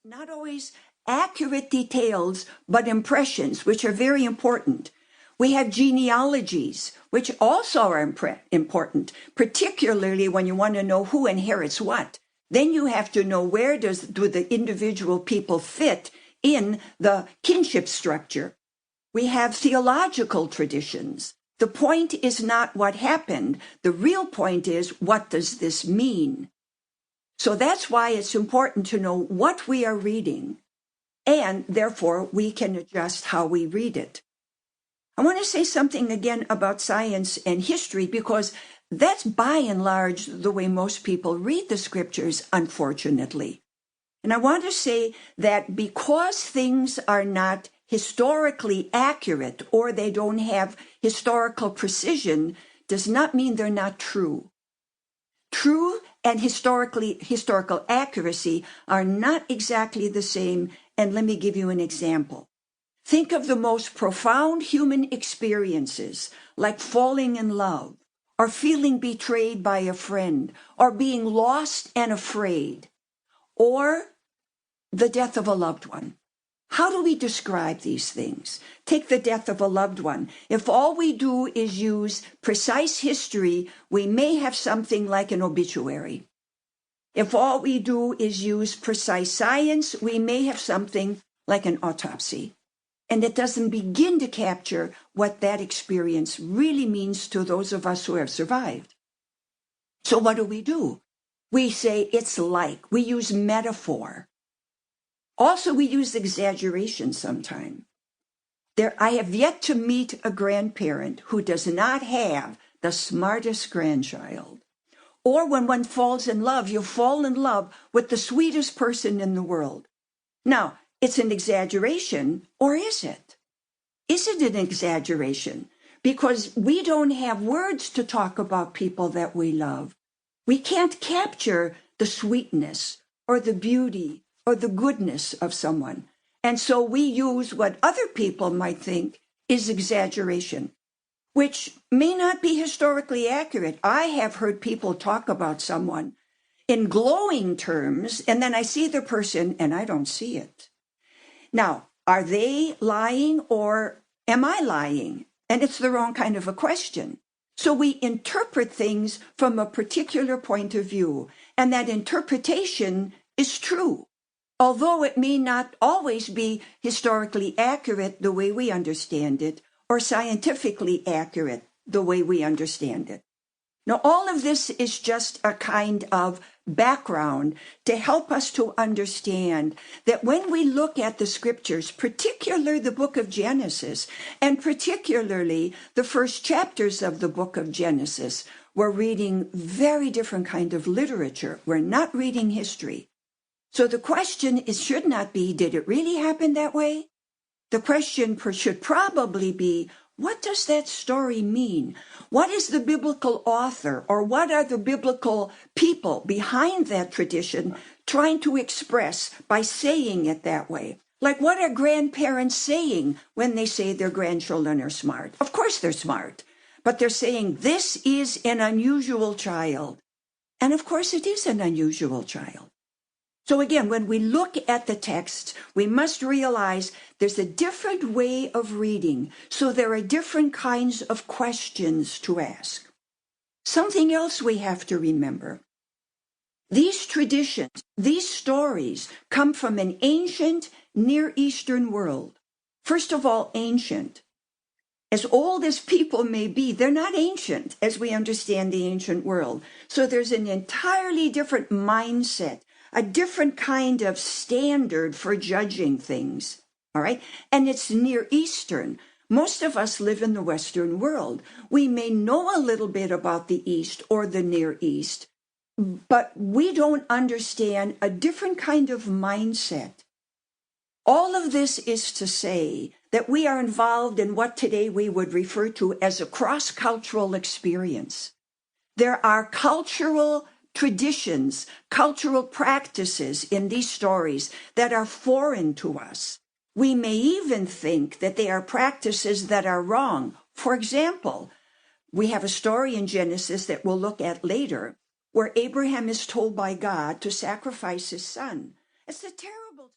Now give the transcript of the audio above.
not always accurate details, but impressions, which are very important. We have genealogies, which also are important, particularly when you want to know who inherits what. Then you have to know where do the individual people fit in the kinship structure. We have theological traditions. The point is not what happened. The real point is, what does this mean? So that's why it's important to know what we are reading, and therefore we can adjust how we read it. I want to say something again about science and history, because that's by and large the way most people read the scriptures, unfortunately. And I want to say that because things are not historically accurate or they don't have historical precision does not mean they're not true. True and historical accuracy are not exactly the same, and let me give you an example. Think of the most profound human experiences, like falling in love, or feeling betrayed by a friend, or being lost and afraid, or the death of a loved one. How do we describe these things? Take the death of a loved one. If all we do is use precise history, we may have something like an obituary. If all we do is use precise science, we may have something like an autopsy. And it doesn't begin to capture what that experience really means to those of us who have survived. So what do? We say it's like. We use metaphor. Also, we use exaggeration sometimes. I have yet to meet a grandparent who does not have the smartest grandchild. Or when one falls in love, you fall in love with the sweetest person in the world. Now, it's an exaggeration, or is it? Is it an exaggeration? Because we don't have words to talk about people that we love. We can't capture the sweetness or the beauty or the goodness of someone. And so we use what other people might think is exaggeration, which may not be historically accurate. I have heard people talk about someone in glowing terms, and then I see the person and I don't see it. Now, are they lying or am I lying? And it's the wrong kind of a question. So we interpret things from a particular point of view, and that interpretation is true, although it may not always be historically accurate the way we understand it, or scientifically accurate the way we understand it. Now, all of this is just a kind of background to help us to understand that when we look at the scriptures, particularly the book of Genesis, and particularly the first chapters of the book of Genesis, we're reading very different kind of literature. We're not reading history. So the question should not be, did it really happen that way? The question should probably be, what does that story mean? What is the biblical author, or what are the biblical people behind that tradition trying to express by saying it that way? Like, what are grandparents saying when they say their grandchildren are smart? Of course they're smart, but they're saying this is an unusual child. And of course it is an unusual child. So again, when we look at the text, we must realize there's a different way of reading, so there are different kinds of questions to ask. Something else we have to remember. These traditions, these stories, come from an ancient Near Eastern world. First of all, ancient. As old as people may be, they're not ancient as we understand the ancient world. So there's an entirely different mindset, a different kind of standard for judging things, all right? And it's Near Eastern. Most of us live in the Western world. We may know a little bit about the East or the Near East, but we don't understand a different kind of mindset. All of this is to say that we are involved in what today we would refer to as a cross-cultural experience. There are cultural traditions, cultural practices in these stories that are foreign to us. We may even think that they are practices that are wrong. For example, we have a story in Genesis that we'll look at later, where Abraham is told by God to sacrifice his son. It's a terrible